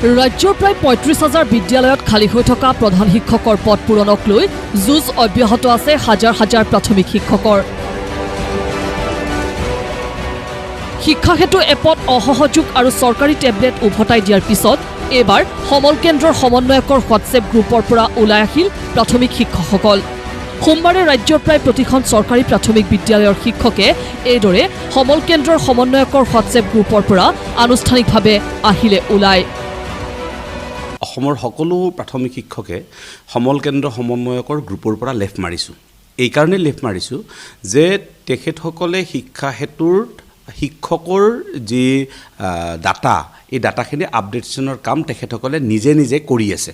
ৰাজ্যৰ প্ৰায় ৩৫,০০০ বিদ্যালয়ত খালী হৈ থকা প্ৰধান শিক্ষকৰ পদ পূৰণক লৈ যুঁজ অব্যাহত আছে হাজাৰ হাজাৰ প্ৰাথমিক শিক্ষকৰ। শিক্ষা হেতু এপত অসহযোগ আৰু চৰকাৰী টেবলেট উভতাই দিয়াৰ পিছত এইবাৰ সমল কেন্দ্ৰৰ সমন্বয়কৰ হোৱাটছএপ গ্ৰুপৰ পৰা ওলাই আহিল প্ৰাথমিক শিক্ষকসকল। সোমবাৰে ৰাজ্যৰ প্ৰায় প্ৰতিখন চৰকাৰী প্ৰাথমিক বিদ্যালয়ৰ শিক্ষকে এইদৰে সমল কেন্দ্ৰৰ সমন্বয়কৰ হোৱাটছএপ গ্ৰুপৰ পৰা আনুষ্ঠানিকভাৱে আহিলে ওলাই। অসমৰ সকলো প্ৰাথমিক শিক্ষকে সমল কেন্দ্ৰ সমন্বয়কৰ গ্ৰুপৰ পৰা লেফ্ট মাৰিছোঁ। এই কাৰণে লেফ্ট মাৰিছোঁ যে তেখেতসকলে শিক্ষা হেতুৰ শিক্ষকৰ যি ডাটা এই ডাটাখিনি আপডেটেশ্যনৰ কাম তেখেতসকলে নিজে নিজে কৰি আছে।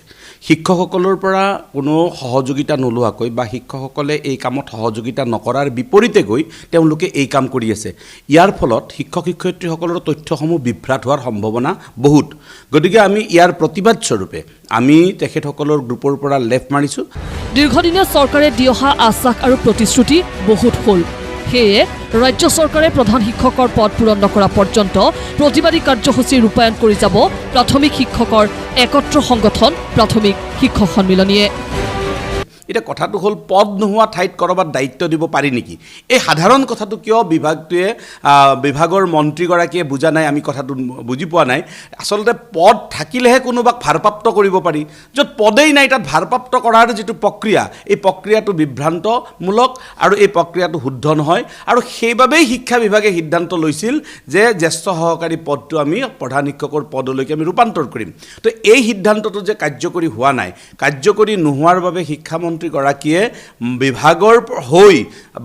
শিক্ষকসকলৰ পৰা কোনো সহযোগিতা নোলোৱাকৈ বা শিক্ষকসকলে এই কামত সহযোগিতা নকৰাৰ বিপৰীতে গৈ তেওঁলোকে এই কাম কৰি আছে। ইয়াৰ ফলত শিক্ষক শিক্ষয়িত্ৰীসকলৰ তথ্যসমূহ বিভ্ৰাট হোৱাৰ সম্ভাৱনা বহুত। গতিকে আমি ইয়াৰ প্ৰতিবাদ স্বৰূপে আমি তেখেতসকলৰ গ্ৰুপৰ পৰা লেফ্ট মাৰিছোঁ। দীৰ্ঘদিনীয়া চৰকাৰে দি অহা আশ্বাস আৰু প্ৰতিশ্ৰুতি বহুত হ'ল। সেয়ে ৰাজ্য চৰকাৰে প্ৰধান শিক্ষকৰ পদ পূৰণ নকৰা পৰ্যন্ত প্ৰতিবাদী কাৰ্যসূচী ৰূপায়ণ কৰি যাব প্ৰাথমিক শিক্ষকৰ একত্ৰ সংগঠন প্ৰাথমিক শিক্ষক সন্মিলনীয়ে। এতিয়া কথাটো হ'ল পদ নোহোৱা ঠাইত ক'ৰবাত দায়িত্ব দিব পাৰি নেকি? এই সাধাৰণ কথাটো কিয় বিভাগৰ মন্ত্ৰীগৰাকীয়ে বুজা নাই, আমি কথাটো বুজি পোৱা নাই। আচলতে পদ থাকিলেহে কোনোবাক ভাৰপ্ৰাপ্ত কৰিব পাৰি। য'ত পদেই নাই তাত ভাৰপ্ৰাপ্ত কৰাৰ যিটো প্ৰক্ৰিয়া, এই প্ৰক্ৰিয়াটো বিভ্ৰান্তমূলক আৰু এই প্ৰক্ৰিয়াটো শুদ্ধ নহয়। আৰু সেইবাবেই শিক্ষা বিভাগে সিদ্ধান্ত লৈছিল যে জ্যেষ্ঠ সহকাৰী পদটো আমি প্ৰধান শিক্ষকৰ পদলৈকে আমি ৰূপান্তৰ কৰিম। তো এই সিদ্ধান্তটো যে কাৰ্যকৰী হোৱা নাই, কাৰ্যকৰী নোহোৱাৰ বাবে শিক্ষামন্ত্ৰীগৰাকীয়ে বিভাগৰ হৈ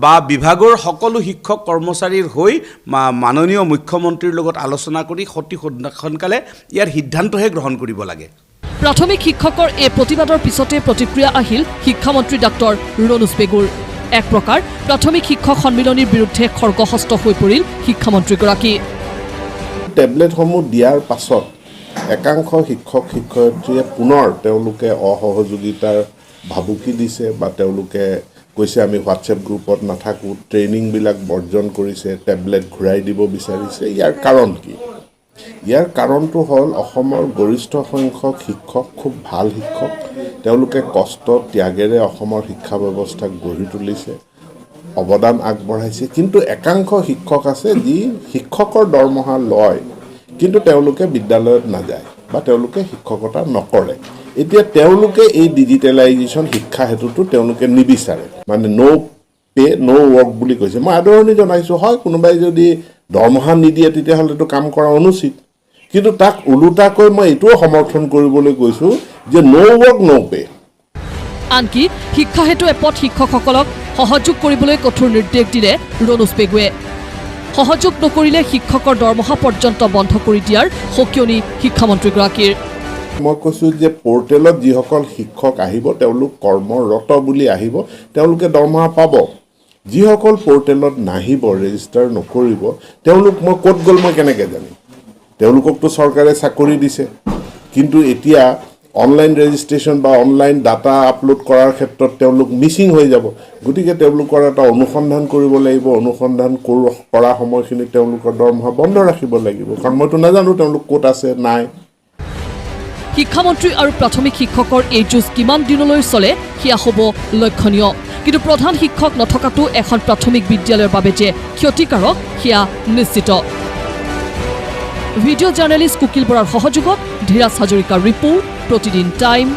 বা বিভাগৰ সকলো শিক্ষক কৰ্মচাৰীৰ হৈ মাননীয় মুখ্যমন্ত্ৰীৰ লগত আলোচনা কৰি অতি সোনকালে ইয়াৰ সিদ্ধান্তহে গ্ৰহণ কৰিব লাগে। প্ৰাথমিক শিক্ষকৰ এই প্ৰতিবাদৰ পিছতে প্ৰতিক্ৰিয়া আহিল শিক্ষামন্ত্ৰী ডাক্তৰ ৰণোজ পেগুৰ। এক প্ৰকাৰ প্ৰাথমিক শিক্ষক সন্মিলনীৰ বিৰুদ্ধে খৰ্গহস্ত হৈ পৰিল শিক্ষামন্ত্ৰীগৰাকী। টেবলেটসমূহ দিয়াৰ পাছত একাংশ শিক্ষক শিক্ষয়িত্ৰীয়ে পুনৰ তেওঁলোকে অসহযোগিতাৰ ভাবুকি দিছে বা তেওঁলোকে কৈছে আমি হোৱাটছএপ গ্ৰুপত নাথাকোঁ, ট্ৰেইনিংবিলাক বৰ্জন কৰিছে, টেবলেট ঘূৰাই দিব বিচাৰিছে। ইয়াৰ কাৰণ কি? ইয়াৰ কাৰণটো হ'ল অসমৰ গৰিষ্ঠ সংখ্যক শিক্ষক খুব ভাল শিক্ষক। তেওঁলোকে কষ্ট ত্যাগেৰে অসমৰ শিক্ষা ব্যৱস্থাক গঢ়ি তুলিছে, অৱদান আগবঢ়াইছে। কিন্তু একাংশ শিক্ষক আছে যি শিক্ষকৰ দৰমহা লয় কিন্তু তেওঁলোকে বিদ্যালয়ত নাযায় বা তেওঁলোকে শিক্ষকতা নকৰে। এতিয়া তেওঁলোকে এই ডিজিটেলাইজেশ্যন শিক্ষা হেতুটো তেওঁলোকে নিবিচাৰে, মানে ন' পে ন' ৱৰ্ক বুলি কৈছে। মই আদৰণি জনাইছোঁ, হয় কোনোবাই যদি দৰমহা নিদিয়ে তেতিয়াহ'লেতো কাম কৰা অনুচিত, কিন্তু তাক ওলোটাকৈ মই এইটোও সমৰ্থন কৰিবলৈ কৈছোঁ যে ন' ৱৰ্ক ন' পে। আনকি শিক্ষা হেতু এপত শিক্ষকসকলক সহযোগ কৰিবলৈ কঠোৰ নিৰ্দেশ দিলে ৰণোজ পেগুৱে। সহযোগ নকৰিলে শিক্ষকৰ দৰমহা পৰ্যন্ত বন্ধ কৰি দিয়াৰ সকিয়নি শিক্ষামন্ত্ৰীগৰাকীৰ। মই কৈছোঁ যে পৰ্টেলত যিসকল শিক্ষক আহিব তেওঁলোক কৰ্মৰত বুলি আহিব, তেওঁলোকে দৰমহা পাব। যিসকল পৰ্টেলত নাহিব, ৰেজিষ্টাৰ নকৰিব, তেওঁলোক মই ক'ত গ'ল মই কেনেকৈ জানিম? তেওঁলোককতো চৰকাৰে চাকৰি দিছে, কিন্তু এতিয়া অনলাইন ৰেজিষ্ট্ৰেশ্যন বা অনলাইন ডাটা আপলোড কৰাৰ ক্ষেত্ৰত তেওঁলোক মিচিং হৈ যাব। গতিকে তেওঁলোকৰ এটা অনুসন্ধান কৰিব লাগিব। অনুসন্ধান কৰা সময়খিনিত তেওঁলোকৰ দৰমহা বন্ধ ৰাখিব লাগিব, কাৰণ মইতো নাজানো তেওঁলোক ক'ত আছে নাই। শিক্ষামন্ত্ৰী আৰু প্ৰাথমিক শিক্ষকৰ এই যুঁজ কিমান দিনলৈ চলে সেয়া হ'ব লক্ষণীয়। কিন্তু প্ৰধান শিক্ষক নথকাটো এখন প্ৰাথমিক বিদ্যালয়ৰ বাবে যে ক্ষতিকাৰক সেয়া নিশ্চিত। ভিডিঅ' জাৰ্নেলিষ্ট কুকিল বৰাৰ সহযোগত ধীৰাজ হাজৰিকাৰ ৰিপৰ্ট, প্ৰতিদিন টাইম।